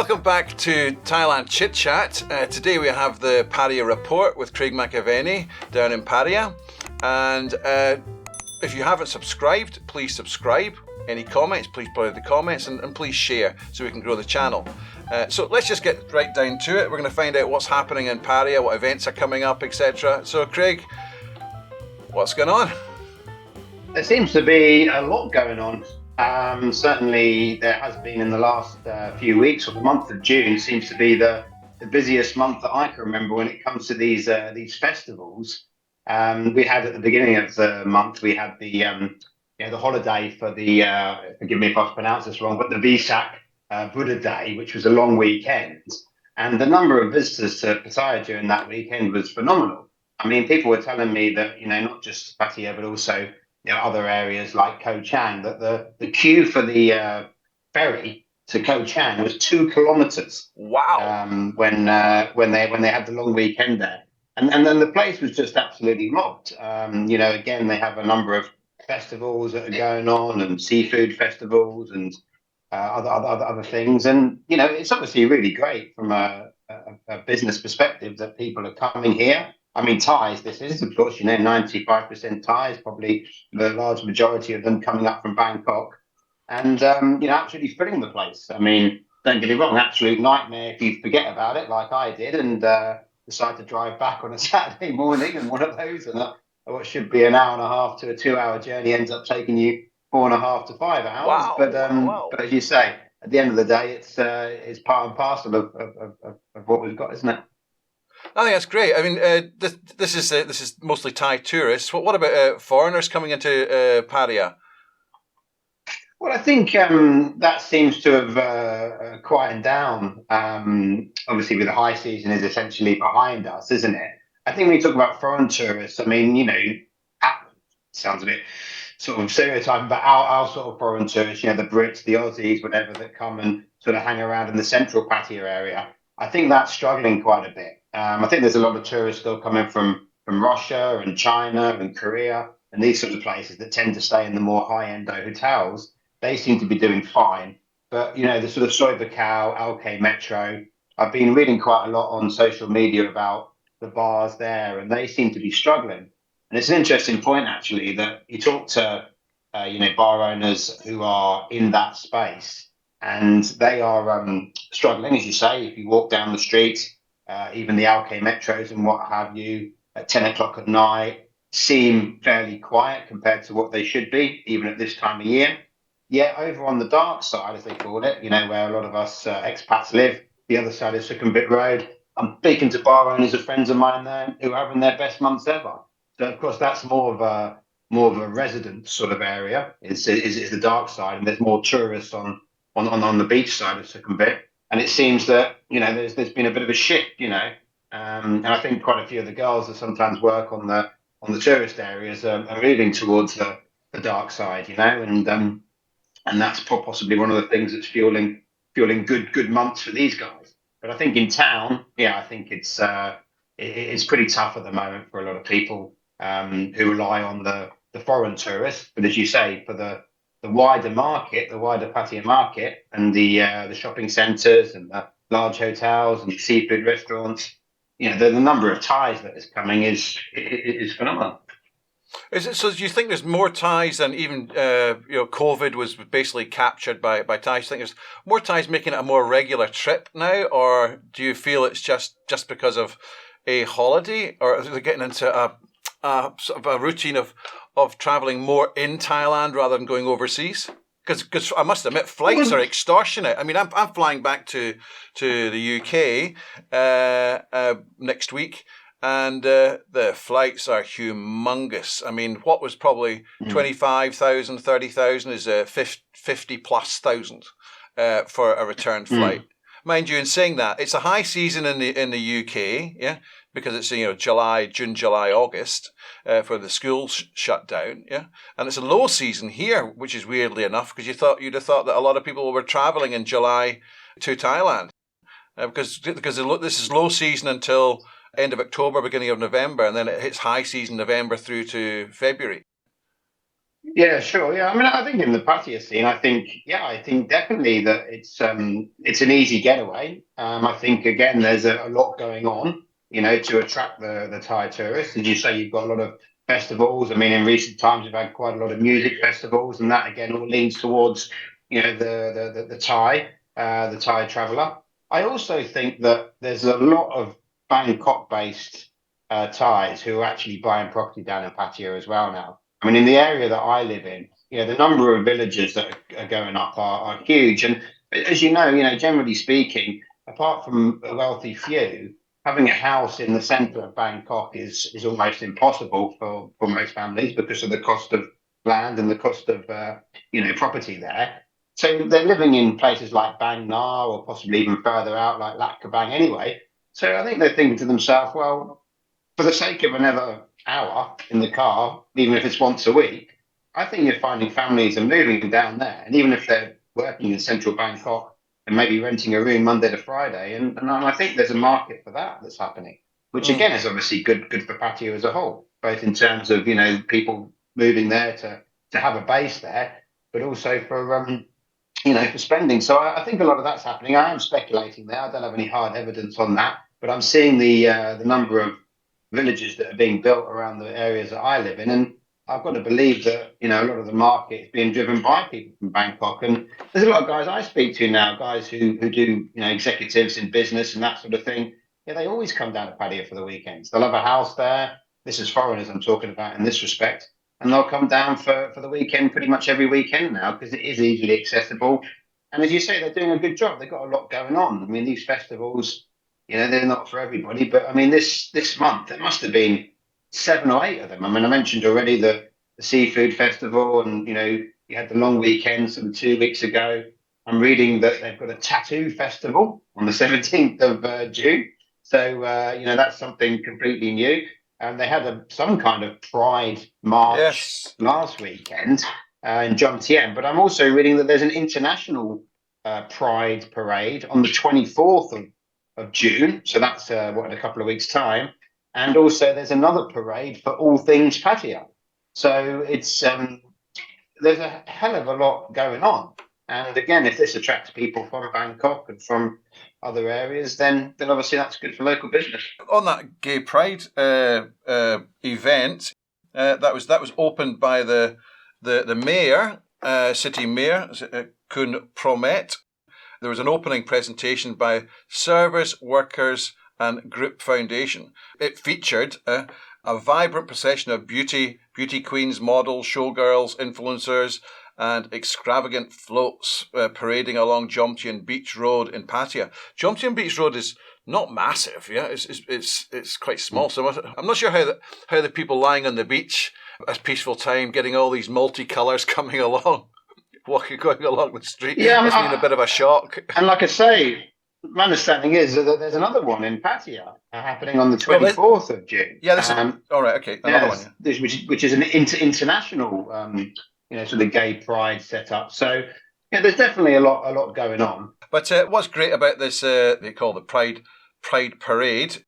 Welcome back to Thailand ChitChat. Today we have the Pattaya Report with Craig McAvenny down in Pattaya. And if you haven't subscribed, please subscribe. Any comments, please put in the comments and please share so we can grow the channel. So let's just get right down to it. We're going to find out what's happening in Pattaya, what events are coming up, etc. So Craig, what's going on? There seems to be a lot going on. Certainly there has been in the last few weeks, or the month of June seems to be the busiest month that I can remember when it comes to these festivals. We had at the beginning of the month, we had the holiday for the, forgive me if I pronounce this wrong, but the Vesak Buddha Day, which was a long weekend. And the number of visitors to Pattaya during that weekend was phenomenal. I mean, people were telling me that, not just Pattaya, but also other areas like Koh Chang, that the queue for the ferry to Koh Chang was 2 kilometers. Wow! When they had the long weekend there, and then the place was just absolutely mobbed. Again, they have a number of festivals that are going on, and seafood festivals, and other things. And it's obviously really great from a business perspective that people are coming here. I mean, Thais, this is, of course, 95% Thais, probably the large majority of them coming up from Bangkok, and, absolutely filling the place. I mean, don't get me wrong, absolute nightmare if you forget about it, like I did, and decide to drive back on a Saturday morning, and one of those, and what should be an hour and a half to a 2-hour journey ends up taking you 4.5 to 5 hours. Wow, but as you say, at the end of the day, it's part and parcel of what we've got, isn't it? I think that's great. I mean, this is mostly Thai tourists. What about foreigners coming into Pattaya? Well, I think that seems to have quietened down. Obviously, with the high season is essentially behind us, isn't it? I think when you talk about foreign tourists, I mean, sounds a bit sort of stereotyping, but our sort of foreign tourists, the Brits, the Aussies, whatever, that come and sort of hang around in the central Pattaya area, I think that's struggling quite a bit. I think there's a lot of tourists still coming from Russia and China and Korea and these sort of places that tend to stay in the more high-end hotels. They seem to be doing fine. But, the sort of Soi Buakhao, LK Metro, I've been reading quite a lot on social media about the bars there, and they seem to be struggling. And it's an interesting point, actually, that you talk to, bar owners who are in that space, and they are struggling, as you say. If you walk down the street, even the LK Metros and what have you, at 10 o'clock at night, seem fairly quiet compared to what they should be, even at this time of year. Yet over on the dark side, as they call it, where a lot of us expats live, the other side of Sukhumvit Road, I'm speaking to bar owners of friends of mine there who are having their best months ever. So, of course, that's more of a resident sort of area, is the dark side, and there's more tourists on the beach side of Sukhumvit. And it seems that, there's been a bit of a shift, and I think quite a few of the girls that sometimes work on the tourist areas are moving towards the dark side, and that's possibly one of the things that's fueling good months for these guys. But I think in town, I think it's pretty tough at the moment for a lot of people who rely on the foreign tourists. But as you say, for the wider market, the wider Pattaya market, and the shopping centres and the large hotels and the seafood restaurants, the number of Thais that is coming is phenomenal. Is it so? Do you think there's more Thais than even COVID was basically captured by Thais? Do you think there's more Thais making it a more regular trip now, or do you feel it's just because of a holiday, or are they getting into a sort of a routine of traveling more in Thailand rather than going overseas? Because I must admit, flights are extortionate. I mean, I'm flying back to the UK next week. And the flights are humongous. I mean, what was probably 25,000, 30,000 is 50 plus thousand for a return flight. Mind you, in saying that, it's a high season in the UK, because it's June, July, August for the schools shut down, and it's a low season here, which is weirdly enough, because you'd have thought that a lot of people were traveling in July to Thailand, because this is low season until end of October, beginning of November, and then it hits high season November through to February. Yeah, sure. Yeah, I mean, I think in the Pattaya scene, I think definitely that it's an easy getaway. I think again, there's a lot going on, to attract the Thai tourists. As you say, you've got a lot of festivals. I mean, in recent times, we've had quite a lot of music festivals, and that again all leans towards, the Thai traveller. I also think that there's a lot of Bangkok-based Thais who are actually buying property down in Pattaya as well now. I mean, in the area that I live in, the number of villages that are going up are huge. And as generally speaking, apart from a wealthy few, having a house in the centre of Bangkok is almost impossible for most families because of the cost of land and the cost of property there. So they're living in places like Bang Na or possibly even further out like Lat Krabang anyway. So I think they're thinking to themselves, well, for the sake of another hour in the car, even if it's once a week, I think you're finding families are moving down there. And even if they're working in central Bangkok and maybe renting a room Monday to Friday, and I think there's a market for that that's happening, which Mm. again is obviously good for Pattaya as a whole, both in terms of people moving there to have a base there, but also for spending. So I think a lot of that's happening. I am speculating there. I don't have any hard evidence on that, but I'm seeing the number of villages that are being built around the areas that I live in, and I've got to believe that a lot of the market is being driven by people from Bangkok. And there's a lot of guys I speak to now, guys who do executives in business and that sort of thing. Yeah, they always come down to Pattaya for the weekends. They'll have a house there. This is foreigners I'm talking about in this respect, and they'll come down for the weekend pretty much every weekend now because it is easily accessible. And as you say, they're doing a good job. They've got a lot going on. I mean, these festivals, they're not for everybody. But I mean, this month there must have been 7 or 8 of them. I mean, I mentioned already the seafood festival, and you had the long weekend some 2 weeks ago. I'm reading that they've got a tattoo festival on the 17th of June. So that's something completely new. And they had some kind of Pride March Yes. last weekend in Jomtien. But I'm also reading that there's an international Pride parade on the 24th of June. So that's in a couple of weeks' time. And also there's another parade for all things Pattaya. So it's there's a hell of a lot going on. And again, if this attracts people from Bangkok and from other areas, then obviously that's good for local business. On that Gay Pride event, that was opened by the mayor, city mayor, Kun Promet. There was an opening presentation by Servers, Workers and Group Foundation. It featured a vibrant procession of beauty queens, models, showgirls, influencers, and extravagant floats parading along Jomtien Beach Road in Pattaya. Jomtien Beach Road is not massive, yeah. It's quite small. So I'm not sure how the people lying on the beach at a peaceful time, getting all these multicolours coming along, going along the street. Yeah, Must have been a bit of a shock. And like I say, my understanding is that there's another one in Pattaya happening on the 24th of June. Yeah, this is all right. Okay, another one. Yeah. Which is an international, sort of gay pride setup. So yeah, there's definitely a lot going on. But what's great about this, they call the Pride Parade,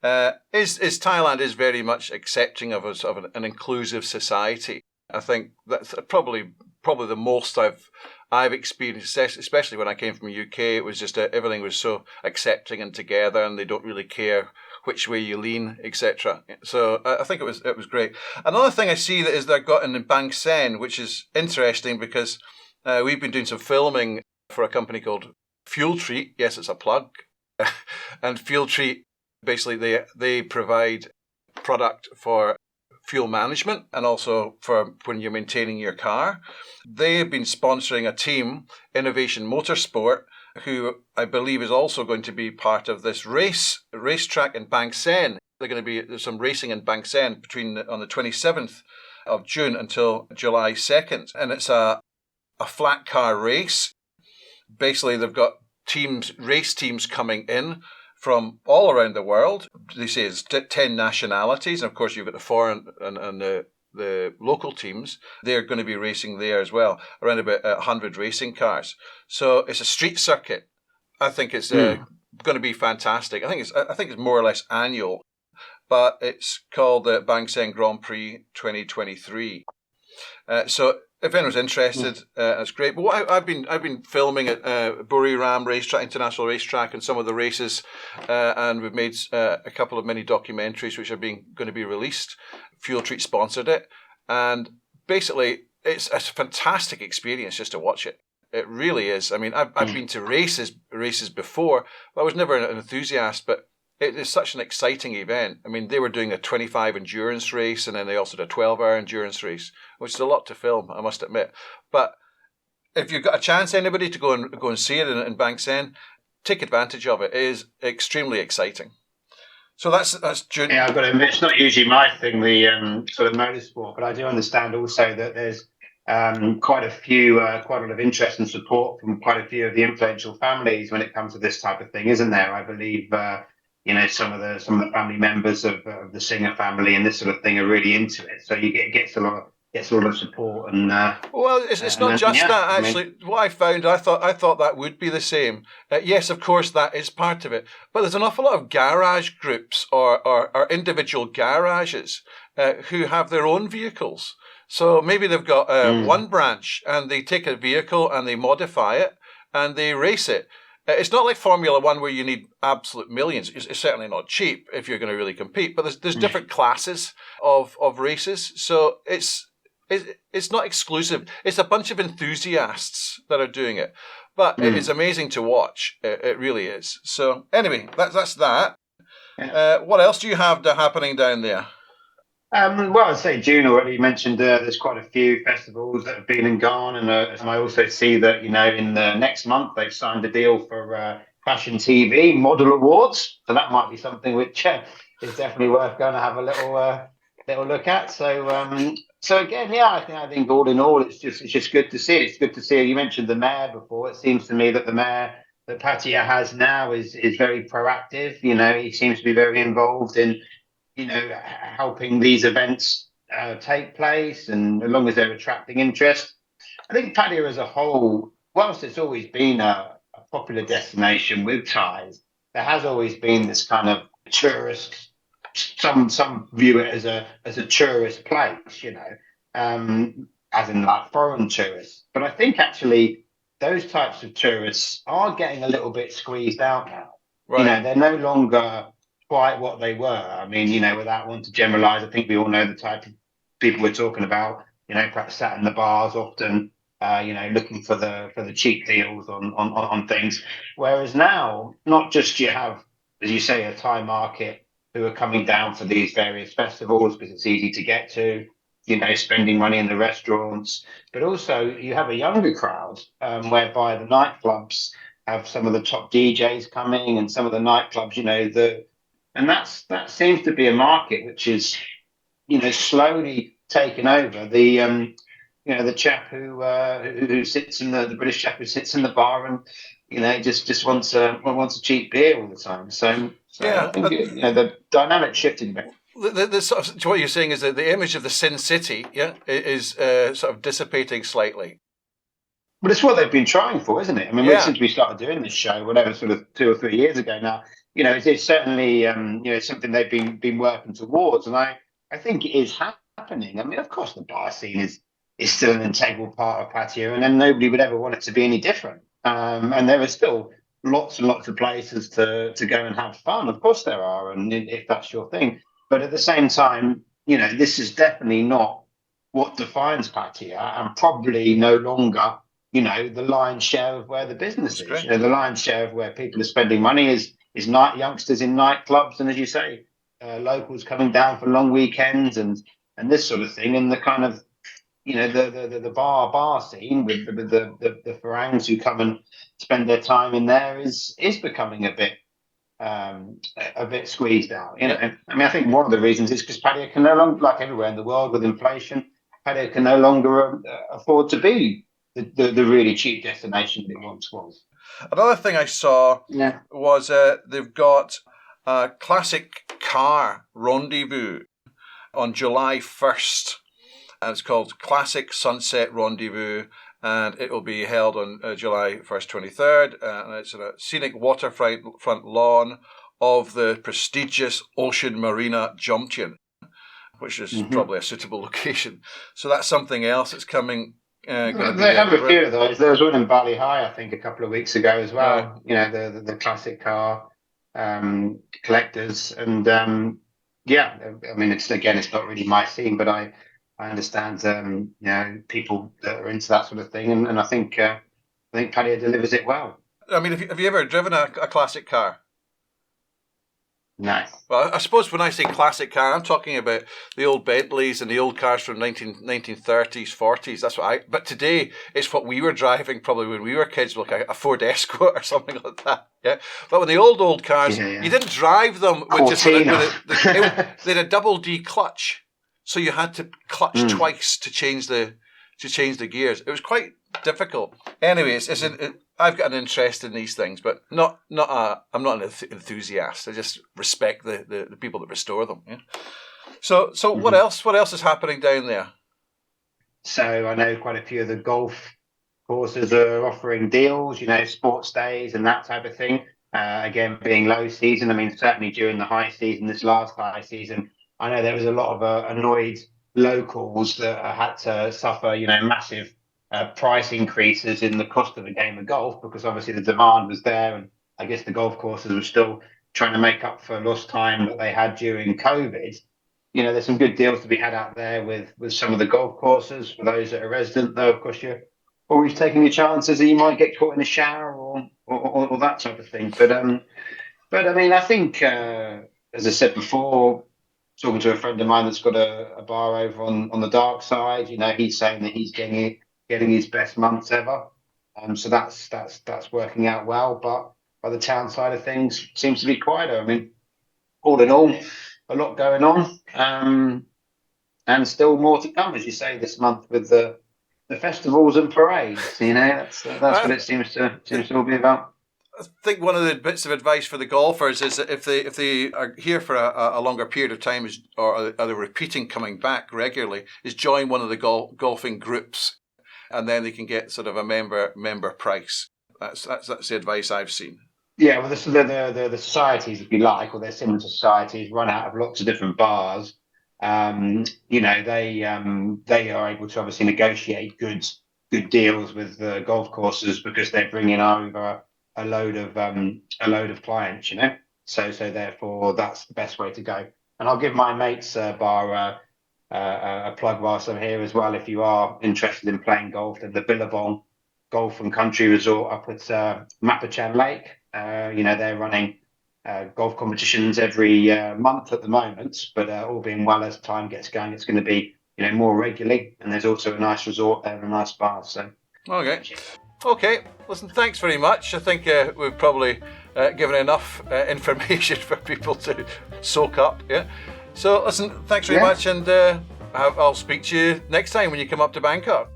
is Thailand is very much accepting of an inclusive society. I think that's probably the most I've experienced, especially when I came from the UK. It was just everything was so accepting and together, and they don't really care which way you lean, etc. So I think it was great. Another thing I see that is they've got in Bang Sen, which is interesting because we've been doing some filming for a company called Fuel Treat. Yes, it's a plug. And Fuel Treat, basically they provide product for fuel management and also for when you're maintaining your car. They have been sponsoring a team, Innovation Motorsport, who I believe is also going to be part of this racetrack in Bang Sen. There's some racing in Bang Sen on the 27th of June until July 2nd. And it's a flat car race. Basically, they've got race teams coming in from all around the world. They say it's 10 nationalities. And of course, you've got the foreign and the local teams. They're going to be racing there as well, around about 100 racing cars. So it's a street circuit. I think it's going to be fantastic. I think it's more or less annual, but it's called the Bang Seng Grand Prix 2023. So if anyone's interested, that's great. But what I've been filming at Buriram Racetrack, International Racetrack, and some of the races, and we've made a couple of mini documentaries which are going to be released. Fuel Treat sponsored it, and basically it's a fantastic experience just to watch it. It really is. I mean, I've been to races before, but I was never an enthusiast, but it is such an exciting event. I mean, they were doing a 25 endurance race, and then they also did a 12-hour endurance race, which is a lot to film, I must admit. But if you've got a chance, anybody, to go and see it in Banksend, take advantage of it. It is extremely exciting. So that's June. Yeah, I've got to admit, it's not usually my thing, the sort of motorsport, but I do understand also that there's quite a lot of interest and support from quite a few of the influential families when it comes to this type of thing, isn't there? I believe some of the family members of the Singer family and this sort of thing are really into it. So you gets a lot of support and. Well, it's not just that actually. I mean, what I found, I thought that would be the same. Yes, of course, that is part of it. But there's an awful lot of garage groups or individual garages who have their own vehicles. So maybe they've got one branch and they take a vehicle and they modify it and they race it. It's not like Formula One where you need absolute millions. It's certainly not cheap if you're going to really compete. But there's different classes of races, so it's not exclusive. It's a bunch of enthusiasts that are doing it, but it is amazing to watch. It really is. So anyway, that's that. What else do you have happening down there? Well, I'd say June already mentioned there's quite a few festivals that have been and gone, and I also see that in the next month they've signed a deal for Fashion TV Model Awards, so that might be something which is definitely worth going to have a little look at. So again, yeah, I think all in all, it's just good to see. It's good to see. You mentioned the mayor before. It seems to me that the mayor that Pattaya has now is very proactive. He seems to be very involved in helping these events take place, and as long as they're attracting interest. I think Pattaya as a whole, whilst it's always been a popular destination with Thais, there has always been this kind of tourist. Some view it as a tourist place, as in like foreign tourists. But I think actually those types of tourists are getting a little bit squeezed out now. Right. They're no longer quite what they were. I mean, without wanting to generalize, I think we all know the type of people we're talking about. Perhaps sat in the bars often, looking for the cheap deals on things. Whereas now, not just you have, as you say, a Thai market who are coming down for these various festivals because it's easy to get to, spending money in the restaurants, but also you have a younger crowd whereby the nightclubs have some of the top DJs coming, and some of the nightclubs, and that seems to be a market which is, slowly taken over. The chap who sits in the British chap who sits in the bar and just wants a cheap beer all the time. So yeah, I think the dynamic shifting a bit. The sort of, what you're saying is that the image of the Sin City, is sort of dissipating slightly. But it's what they've been trying for, isn't it? I mean, since we started doing this show, whatever, sort of 2 or 3 years ago now, it's certainly something they've been working towards, and I think it is happening. I mean, of course, the bar scene is still an integral part of Pattaya, and then nobody would ever want it to be any different. And there are still lots and lots of places to go and have fun. Of course, there are, and if that's your thing. But at the same time, this is definitely not what defines Pattaya, and probably no longer, the lion's share of where the business is. The lion's share of where people are spending money is youngsters in nightclubs, and as you say, locals coming down for long weekends and this sort of thing, and the kind of the bar scene with the Farangs who come and spend their time in there is becoming a bit squeezed out. I mean, I think one of the reasons is because Pattaya can no longer, like everywhere in the world with inflation, Pattaya can no longer afford to be the really cheap destination that it once was. Another thing I saw was they've got a classic car rendezvous on July 1st. And it's called Classic Sunset Rendezvous, and it will be held on July 1st, 23rd. And it's on a scenic waterfront lawn of the prestigious Ocean Marina Jomtien. which is probably a suitable location. So that's something else that's coming. They have a few of those. There was one in Bali High, I think, a couple of weeks ago as well. Right. You know, the classic car collectors, and yeah, I mean, it's not really my scene, but I understand you know, people that are into that sort of thing, and I think Pattaya delivers it well. I mean, have you ever driven a classic car? No. Well, I suppose when I say classic car, I'm talking about the old Bentleys and the old cars from 1930s, 40s. That's what but today, it's what we were driving probably when we were kids, like a Ford Escort or something like that. Yeah. But when the old cars, you didn't drive them with they had a double D clutch. So you had to clutch twice to change the gears. It was quite difficult. Anyways, I've got an interest in these things, but I'm not an enthusiast. I just respect the people that restore them. Yeah? So what else? What else is happening down there? So I know quite a few of the golf courses are offering deals, you know, sports days and that type of thing. Again, being low season, I mean, certainly during the high season, this last high season, I know there was a lot of annoyed locals that had to suffer, you know, massive price increases in the cost of a game of golf, because obviously the demand was there, and I guess the golf courses were still trying to make up for lost time that they had during COVID. You know, there's some good deals to be had out there with some of the golf courses for those that are resident, though, of course, you're always taking your chances that you might get caught in a shower or that type of thing. But I mean, I think, as I said before, talking to a friend of mine that's got a bar over on the dark side, you know, he's saying that he's getting his best months ever. So that's working out well. But by the town side of things, seems to be quieter. I mean, all in all, a lot going on, and still more to come, as you say, this month with the festivals and parades. You know, that's what it seems to all be about. I think one of the bits of advice for the golfers is that if they are here for a longer period of time, or are they repeating, coming back regularly, is join one of the golfing groups, and then they can get sort of a member price. That's the advice I've seen. Yeah, well, the societies, if you like, or their similar societies, run out of lots of different bars. You know, they are able to obviously negotiate good deals with the golf courses, because they're bringing over a load of clients, you know. So therefore, that's the best way to go. And I'll give my mate's bar a plug whilst I'm here as well. If you are interested in playing golf, then the Billabong Golf and Country Resort up at Mapachan Lake. You know, they're running golf competitions every month at the moment, but all being well, as time gets going, it's going to be, you know, more regularly. And there's also a nice resort there and a nice bar. So okay. Listen, thanks very much. I think we've probably given enough information for people to soak up. Yeah. So listen, thanks very much, and I'll speak to you next time when you come up to Bangkok.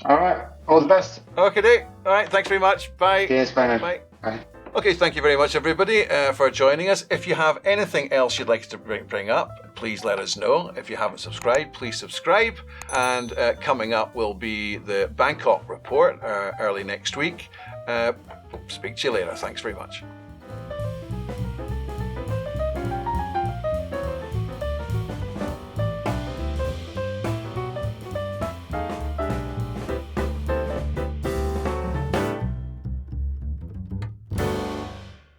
All right. All the best. Okay. All right. Thanks very much. Bye. Cheers. Bye. Bye. Okay, thank you very much, everybody, for joining us. If you have anything else you'd like to bring up, please let us know. If you haven't subscribed, please subscribe. And coming up will be the Bangkok report early next week. Speak to you later. Thanks very much.